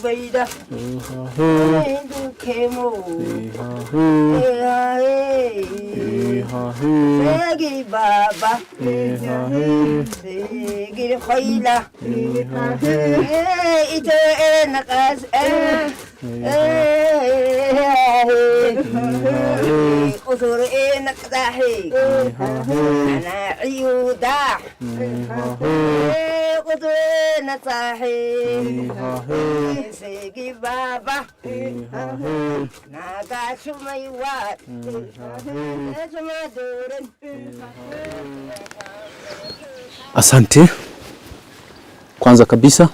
Baida Kemo Segi Baba Segi Khoila Ite Nakas Usur Nakdahi Ana Ayuda Qudna Sahi Segi Baba Naga Shumaiwat Asante. Kwanza kabisa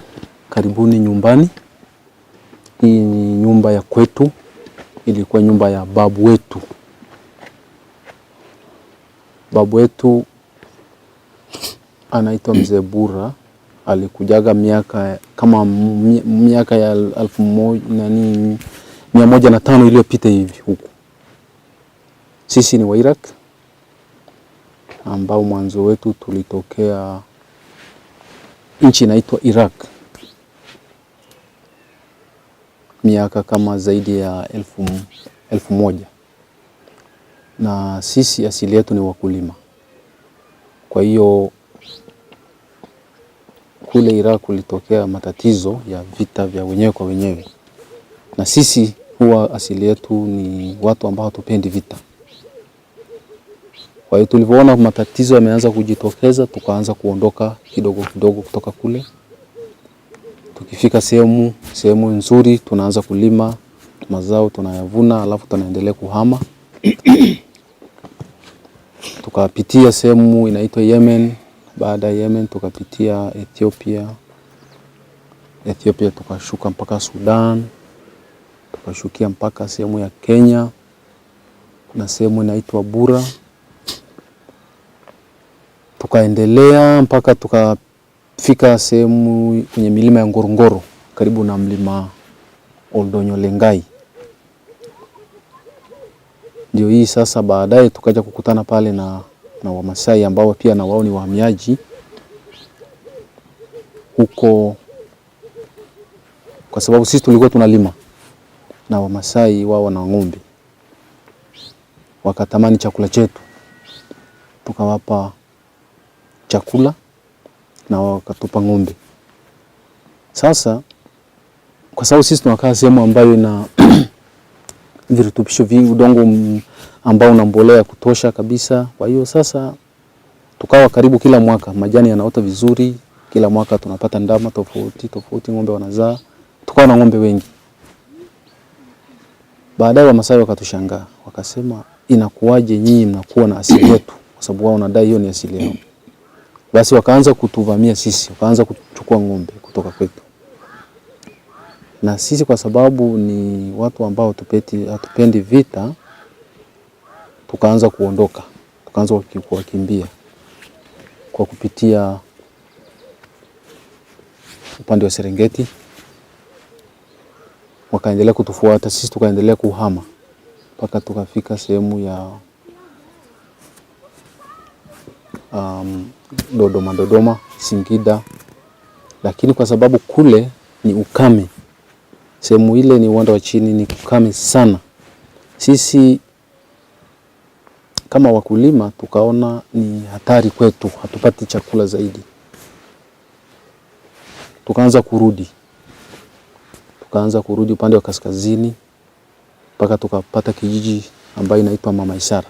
karibuni nyumbani. Hii ni nyumba ya kwetu, ilikuwa nyumba ya babu wetu. Babu wetu anaitwa Mzee Bura, alikujaga miaka kama miaka ya 1105 iliyopita hivi huku. Sisi ni wa Iraq ambao mwanzo wetu tulitokea nchi inaitwa Iraq. Miaka kama zaidi ya 1000. Na sisi asili yetu ni wakulima. Kwa hiyo kule Iraq kulitokea matatizo ya vita vya wenyewe kwa wenyewe. Na sisi huwa asili yetu ni watu ambao hatupendi vita. Kwa hiyo tulipoona matatizo yameanza kujitokeza, tukaanza kuondoka kidogo kidogo kutoka kule. Tukifika sehemu nzuri tunaanza kulima mazao, tunayavuna, alafu tunaendelea kuhama. Tukapitia sehemu inaitwa Yemen. Baada ya Yemen tukapitia Ethiopia tukashuka mpaka Sudan, tukashukia mpaka sehemu ya Kenya na sehemu inaitwa Bura. Tukaendelea mpaka tukafika sehemu kwenye milima ya Ngorongoro karibu na mlima Oldonyo Lengai. Ndio hii sasa baadaye tukaja kukutana pale na Wamasai ambao pia na wao ni wahamiaji huko, kwa sababu sisi tulikuwa tunalima na Wamasai wao na ng'ombe. Wakatamani chakula chetu, tukawapa chakula na wakatupa ng'ombe. Sasa kwa sababu sisi tunakaa sehemu ambayo ina virutubisho vingi, udongo ambao una mbolea kutosha kabisa. Kwa hiyo sasa tukawa karibu kila mwaka majani yanaota vizuri, kila mwaka tunapata ndama tofauti, ng'ombe wanazaa, tukawa na ng'ombe wengi. Baadaye Wamasai wakatushangaa, wakasema inakuwaje nyinyi mnakuwa na asili yetu, kwa sababu wao wanadai hiyo ni asili yao. Basi wakaanza kutuvamia sisi, wakaanza kuchukua ng'ombe kutoka kwetu. Na sisi kwa sababu ni watu ambao hatupendi vita, tukaanza kuondoka, tukaanza kuwakimbia kwa kupitia upande wa Serengeti. Wakaendelea kutufuata, sisi tukaendelea kuhama mpaka tukafika sehemu ya Dodoma, Singida. Lakini kwa sababu kule ni ukame, sehemu ile ni uwanda wa chini, ni ukame sana. Sisi kama wakulima tukaona ni hatari kwetu, hatupati chakula zaidi. Tukaanza kurudi upande wa kaskazini mpaka tukapata kijiji ambayo inaitwa Mama Isara.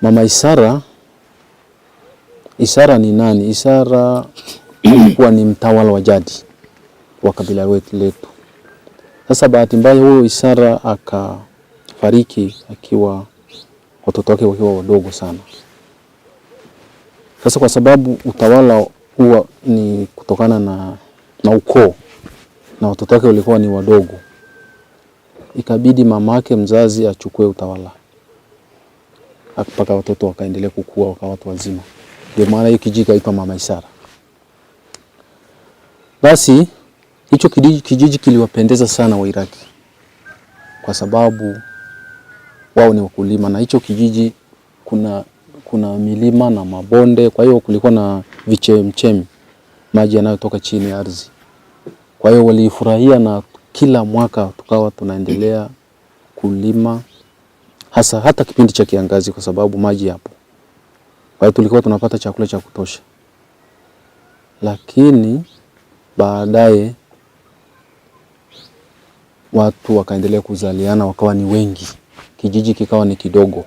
Mama Isara ni nani? Isara alikuwa ni mtawala wa jadi wa kabila letu. Sasa bahati mbaya huyo Isara akafariki akiwa watoto wake wakiwa wadogo sana. Sasa kwa sababu utawala huwa ni kutokana na ukoo na watoto wake walikuwa ni wadogo, ikabidi mamake mzazi achukue utawala mpaka watoto wakaendelea kukua wakawa watu wazima. Ndio maana hiyo kijiji kaitwa Mama Isara. Basi hicho kijiji kiliwapendeza sana Wairaki kwa sababu wao ni wakulima, na hicho kijiji kuna milima na mabonde, kwa hiyo kulikuwa na vichemchemi. maji yanayotoka chini ya ardhi. Kwa hiyo walifurahia, na kila mwaka tukawa tunaendelea kulima, hata kipindi cha kiangazi, kwa sababu maji yapo. Kwa hiyo tulikuwa tunapata chakula cha kutosha. Lakini baadaye watu wakaendelea kuzaliana, wakawa ni wengi, kijiji kikawa ni kidogo.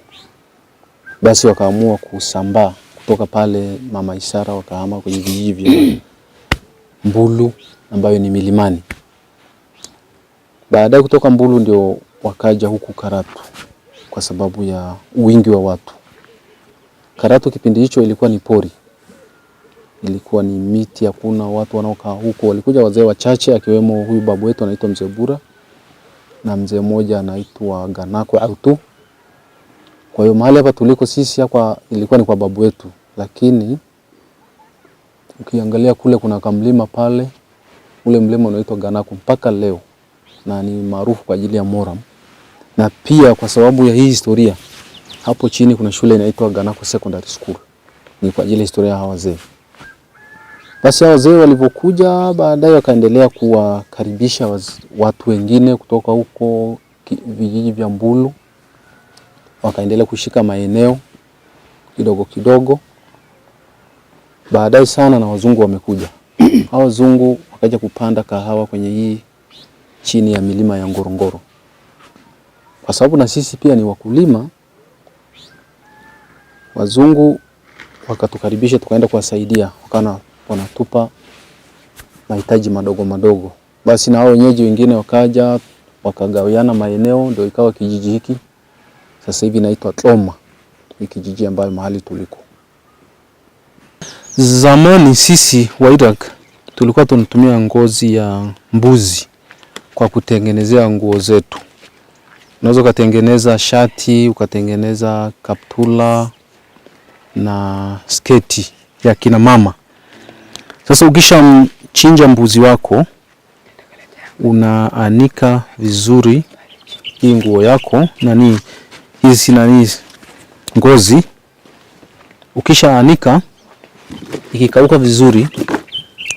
Basi wakaamua kusambaa kutoka pale Mama Ishara, wakahama kwenye vijiji vya Mbulu ambayo ni milimani. Baadaye kutoka Mbulu ndio wakaja huku Karatu kwa sababu ya wingi wa watu. Karatu kipindi hicho ilikuwa ni pori, ilikuwa ni miti, hakuna watu wanaokaa huko. Walikuja wazee wachache, akiwemo huyu babu wetu anaitwa Mzee Bura na mzee mmoja anaitwa Ganako au tu. Kwa hiyo mahali hapa tuliko sisi hapa ilikuwa ni kwa babu wetu, lakini ukiangalia kule kuna kamlima pale, ule mlima unaitwa Ganako mpaka leo, na ni maarufu kwa ajili ya Moram. Na pia kwa sababu ya hii historia, hapo chini kuna shule inaitwa Ganako Secondary School, ni kwa ajili ya historia ya hawa wazee. Basi hawa wazee walipokuja baadaye wakaendelea kuwakaribisha watu wengine kutoka huko vijiji vya Mbulu, wakaendelea kushika maeneo kidogo kidogo. Baadaye sana na wazungu wamekuja. Hawa wazungu wakaja kupanda kahawa kwenye hii chini ya milima ya Ngorongoro. Kwa sababu na sisi pia ni wakulima, wazungu wakatukaribisha, tukaenda kuwasaidia, wakana wanatupa mahitaji madogo madogo. Basi na hao wenyeji wengine wakaja, wakagawiana maeneo, ndio ikawa kijiji hiki sasa hivi inaitwa Tloma, ni kijiji ambayo mahali tuliko. Zamani sisi wa Iraq tulikuwa tunatumia ngozi ya mbuzi kwa kutengenezea nguo zetu. Unaweza ukatengeneza shati, ukatengeneza kaptula na sketi ya kina mama. Sasa ukisha mchinja mbuzi wako, unaanika vizuri hii nguo yako, hizi ngozi. Ukisha anika, ikikauka vizuri,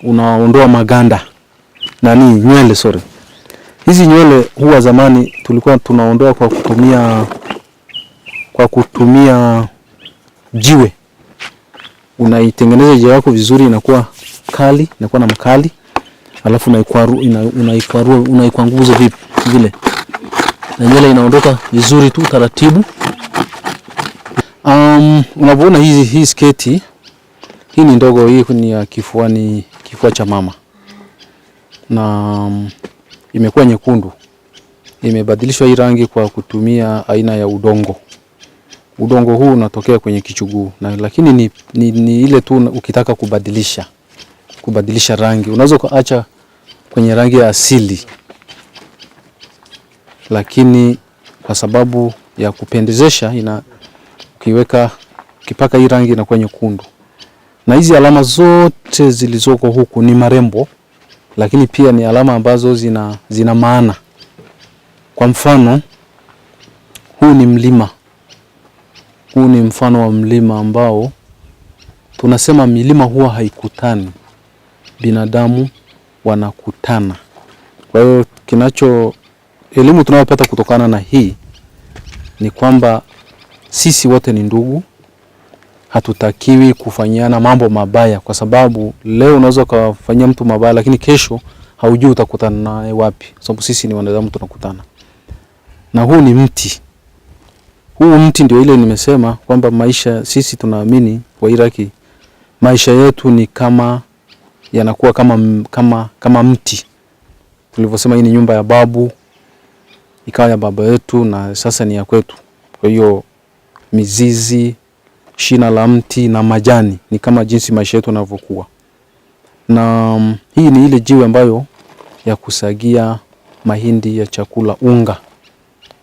unaondoa maganda, nywele sorry. Hizi nywele huwa zamani tulikuwa tunaondoa kwa kutumia jiwe. Unaitengeneza jiwe yako vizuri, inakuwa kali, inakuwa na makali. Alafu unaikwaruza vipi vile. Na nywele inaondoka vizuri tu taratibu. Unapoona hii sketi, hii ni ndogo, hii ni ya kifua cha mama. Na imekuwa nyekundu. Imebadilishwa hii rangi kwa kutumia aina ya udongo. Udongo huu unatokea kwenye kichuguu, lakini ni ile tu ukitaka kubadilisha rangi. Unaweza kuacha kwenye rangi ya asili, lakini kwa sababu ya kupendezesha ukipaka hii rangi inakuwa nyekundu. Na hizi alama zote zilizoko huku ni marembo, lakini pia ni alama ambazo zina maana. Kwa mfano, huu ni mlima. Huu ni mfano wa mlima ambao tunasema milima huwa haikutani, binadamu wanakutana. Kwa hiyo elimu tunayopata kutokana na hii ni kwamba sisi wote ni ndugu, hatutakiwi kufanyiana mambo mabaya, kwa sababu leo unaweza kufanyia mtu mabaya, lakini kesho haujui utakutana naye wapi, sababu sisi ni wanadamu tunakutana. Na huu ni mti. Huu mti ndio ile nimesema kwamba maisha, sisi tunaamini wa Iraki, maisha yetu ni yanakuwa kama mti. Tulivyosema hii ni nyumba ya babu, ikawa ya baba yetu na sasa ni ya kwetu. Kwa hiyo mizizi, shina la mti na majani ni kama jinsi maisha yetu yanavyokuwa. Na hii ni ile jiwe ambayo ya kusagia mahindi ya chakula, unga.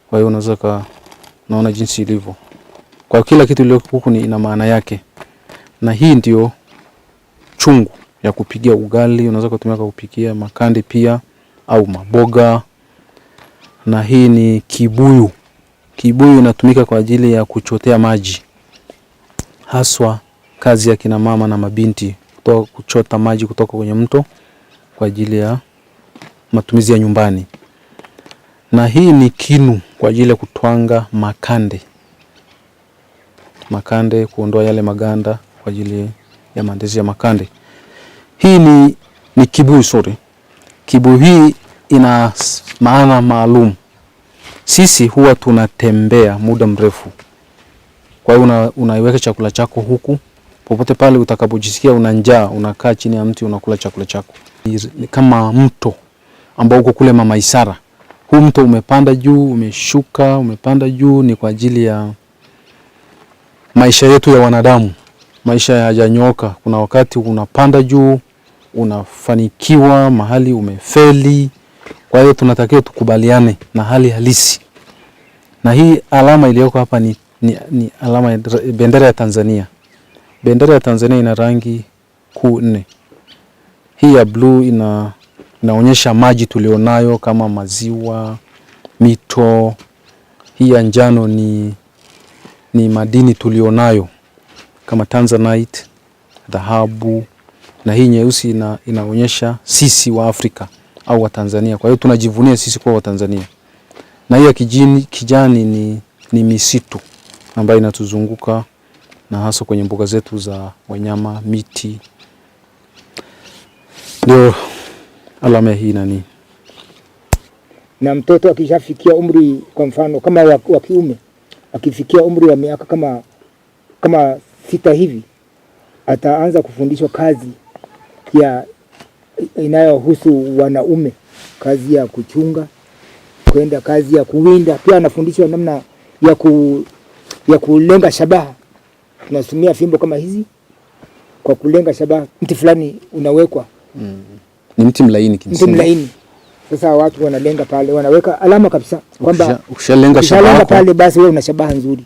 Kwa hiyo unaweza naona jinsi ilivyo. Kwa kila kitu ile huku ina maana yake. Na hii ndio chungu ya kupigia ugali, unaweza kutumia kupikia makande pia au maboga. Na hii ni kibuyu. Kibuyu inatumika kwa ajili ya kuchotea maji, haswa kazi ya kina mama na mabinti kuchota maji kutoka kwenye mto kwa ajili ya matumizi ya nyumbani. Na hii ni kinu kwa ajili ya kutwanga makande. Makande, kuondoa yale maganda kwa ajili ya maandalizi ya makande. Hii ni kibuyu sorry. Kibuyu hii ina maana maalum. Sisi huwa tunatembea muda mrefu. Kwa hiyo unaiweka chakula chako huku. Popote pale utakapojisikia una njaa, unakaa chini ya mti unakula chakula chako. Ni kama mto ambao uko kule Mama Isara. Huu mto umepanda juu, umeshuka, umepanda juu, ni kwa ajili ya maisha yetu ya wanadamu. Maisha hayajanyooka. Kuna wakati unapanda juu, unafanikiwa, mahali umefeli. Kwa hiyo tunatakiwa tukubaliane na hali halisi. Na hii alama iliyoko hapa ni alama ya bendera ya Tanzania. Bendera ya Tanzania ina rangi kuu 4. Hii ya blue inaonyesha maji tulionayo kama maziwa, mito. Hii ya njano ni madini tulionayo kama Tanzanite, dhahabu, na hii nyeusi inaonyesha sisi wa Afrika au wa Tanzania. Kwa hiyo tunajivunia sisi kuwa wa Tanzania. Na hii ya kijani ni misitu ambayo inatuzunguka, na hasa kwenye mbuga zetu za wanyama, miti. Ndio alama hii nani. Na mtoto akishafikia umri, kwa mfano kama wa kiume, akifikia umri wa miaka kama 6 hivi, ataanza kufundishwa kazi inayohusu wanaume, kazi ya kuchunga, kwenda kazi ya kuwinda. Pia anafundishwa namna ya kulenga shabaha. Tunatumia fimbo kama hizi kwa kulenga shabaha. Mti fulani unawekwa. Ni mti mlaini kimsingi. Mti mlaini. Sasa watu wanalenga pale, wanaweka alama kabisa kwamba ukishalenga shabaha pale basi wewe una shabaha nzuri.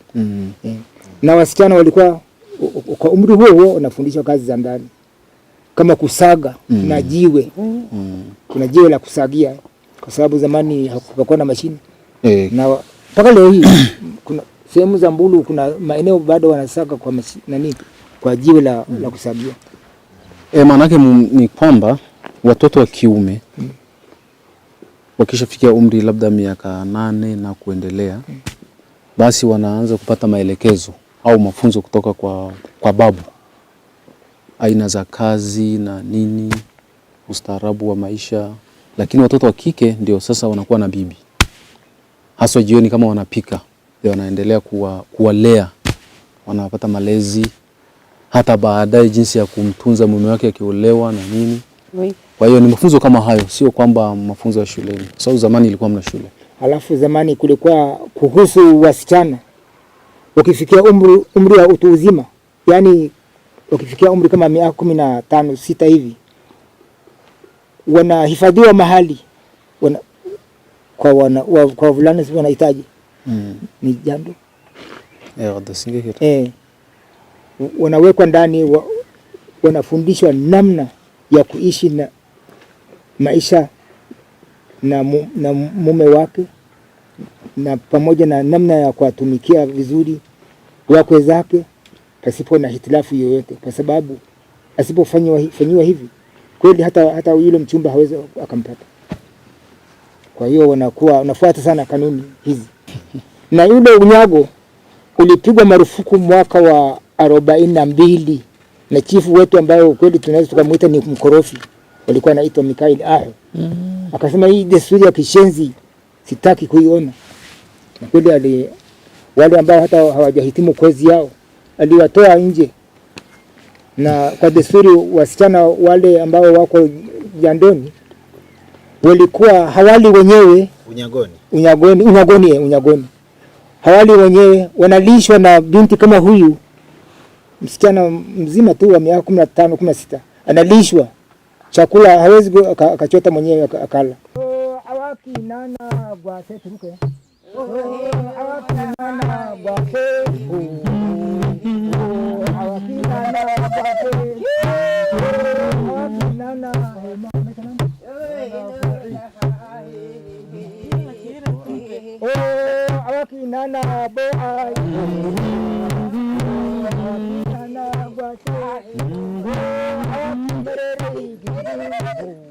Na wasichana walikuwa kwa umri huo wanafundishwa kazi za ndani kama kusaga na jiwe. Kuna jiwe la kusagia kwa sababu zamani hakukuwa na mashine. Na mpaka leo hii kuna sehemu za Mbulu, kuna maeneo bado wanasaga kwa kwa jiwe la kusagia. Maanake ni kwamba watoto wa kiume wakishafikia umri labda miaka 8 na kuendelea, basi wanaanza kupata maelekezo au mafunzo kutoka kwa babu, aina za kazi na nini, ustaarabu wa maisha. Lakini watoto wa kike ndio sasa wanakuwa na bibi, haswa jioni kama wanapika, ndio wanaendelea kuwalea, wanapata malezi, hata baadaye jinsi ya kumtunza mume wake akiolewa na nini. Kwa hiyo ni mafunzo kama hayo, sio kwamba mafunzo ya shuleni. Sababu zamani ilikuwa mna shule. Alafu zamani kulikuwa kuhusu wasichana wakifikia umri wa utu uzima, yani wakifikia umri kama miaka 15, 6 hivi, wanahifadhiwa mahali kwa vulana wanahitaji ni jando. Wanawekwa ndani, wanafundishwa namna ya kuishi na maisha na mume wake, na pamoja na namna ya kuwatumikia vizuri wakwe zake pasipo na hitilafu yoyote, kwa sababu asipofanywa hivi kweli hata yule mchumba hawezi akampata. Kwa hiyo wanafuata sana kanuni hizi. Na yule unyago ulipigwa marufuku mwaka wa 42 na chifu wetu ambayo kweli tunaweza tukamuita ni mkorofi, walikuwa anaitwa Mikael Aho. Akasema hii desturi ya kishenzi sitaki kuiona. Na kweli wale ambao hata hawajahitimu kozi yao aliwatoa nje. Na kwa desturi wasichana wale ambao wako jandoni walikuwa hawali wenyewe unyagoni. Hawali wenyewe, wanalishwa na binti kama huyu. Msichana mzima tu wa miaka 15, 16 analishwa chakula, hawezi akachota mwenyewe akala. Awaki nana gwa seturuke. Awaki nana gwa awaki nana gwa awaki nana awaki nana boy. Oh.